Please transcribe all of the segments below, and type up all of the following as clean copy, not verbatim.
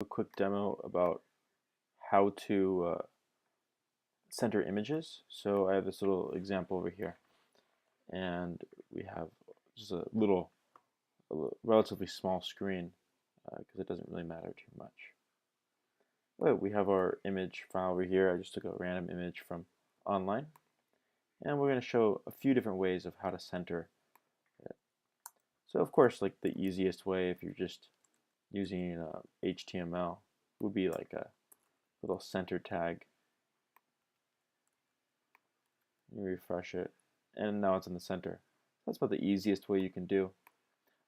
A quick demo about how to center images. So I have this little example over here, and we have just a relatively small screen because it doesn't really matter too much. But we have our image file over here. I just took a random image from online, and we're going to show a few different ways of how to center it. So of course, like the easiest way, if you're just using HTML, would be like a little center tag. You refresh it, and now it's in the center. That's about the easiest way you can do.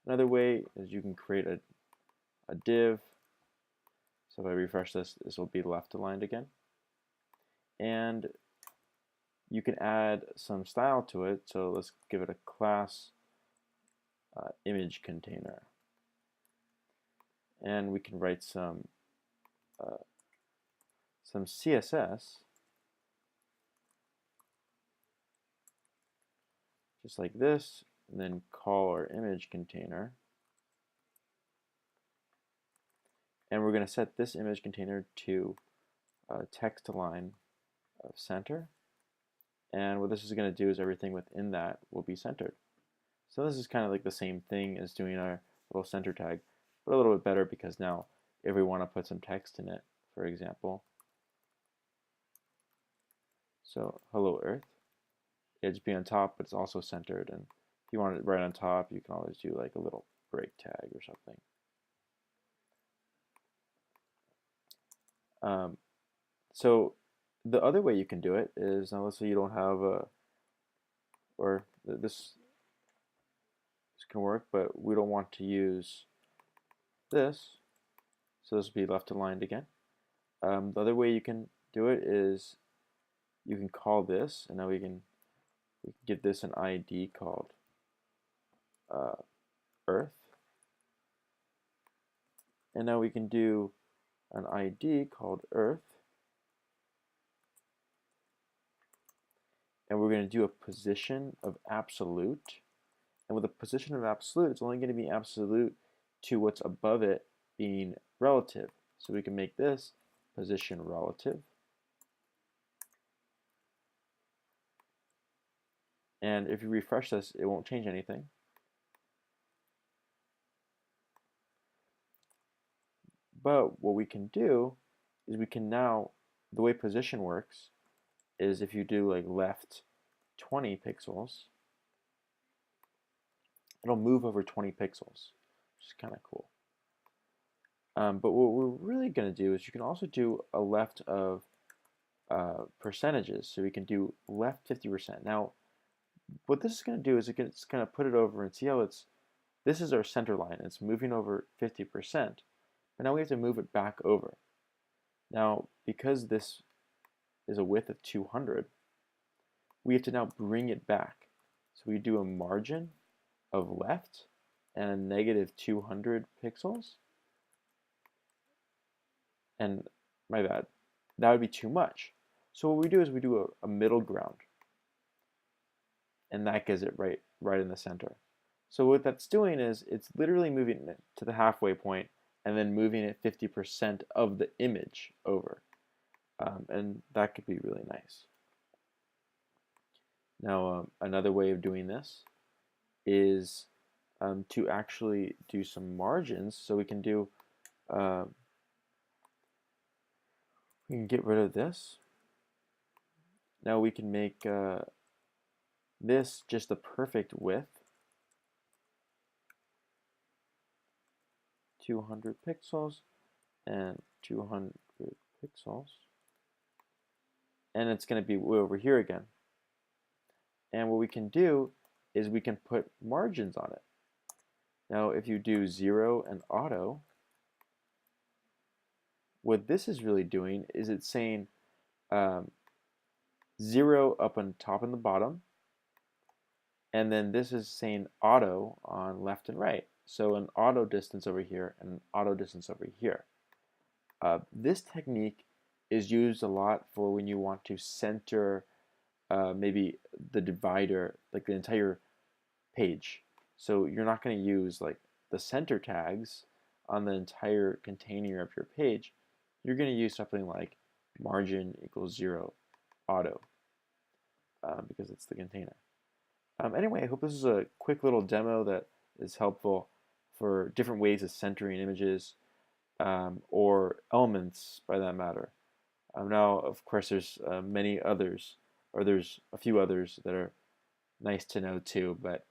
Another way is you can create a div. So if I refresh this, this will be left aligned again. And you can add some style to it. So let's give it a class image container. And we can write some CSS, just like this, and then call our image container. And we're going to set this image container to text align of center. And what this is going to do is everything within that will be centered. So this is kind of like the same thing as doing our little center tag, but a little bit better because now if we want to put some text in it, for example, so hello Earth, it'd be on top, but it's also centered. And if you want it right on top, you can always do like a little break tag or something. So the other way you can do it is, now let's say you don't have a, or this can work, but we don't want to use this, so this will be left aligned again. The other way you can do it is you can call this, and now we can give this an ID called Earth, and now we can do an ID called Earth, and we're going to do a position of absolute. And with a position of absolute, it's only going to be absolute to what's above it being relative. So we can make this position relative. And if you refresh this, it won't change anything. But what we can do is we can now, the way position works is if you do like left 20 pixels, it'll move over 20 pixels, which is kind of cool. But what we're really going to do is you can also do a left of percentages. So we can do left 50%. Now, what this is going to do is it's going to put it over and see how this is our center line. It's moving over 50%. But now we have to move it back over. Now, because this is a width of 200, we have to now bring it back. So we do a margin of left and a negative 200 pixels. And my bad, that would be too much. So what we do is we do a middle ground, and that gives it right in the center. So what that's doing is it's literally moving it to the halfway point and then moving it 50% of the image over. And that could be really nice. Now, another way of doing this is to actually do some margins. So we can do, we can get rid of this. Now we can make this just the perfect width, 200 pixels and 200 pixels, and it's going to be way over here again. And what we can do is we can put margins on it. Now if you do 0 and auto, what this is really doing is it's saying 0 up on top and the bottom, and then this is saying auto on left and right. So an auto distance over here and an auto distance over here. This technique is used a lot for when you want to center maybe the divider, like the entire page. So you're not going to use like the center tags on the entire container of your page, you're going to use something like margin equals 0 auto because it's the container. Anyway, I hope this is a quick little demo that is helpful for different ways of centering images or elements, by that matter. Now, of course, there's many others, or there's a few others that are nice to know too, but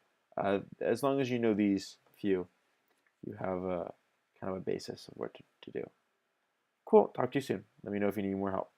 as long as you know these few, you have a kind of a basis of what to do. Cool. Talk to you soon. Let me know if you need more help.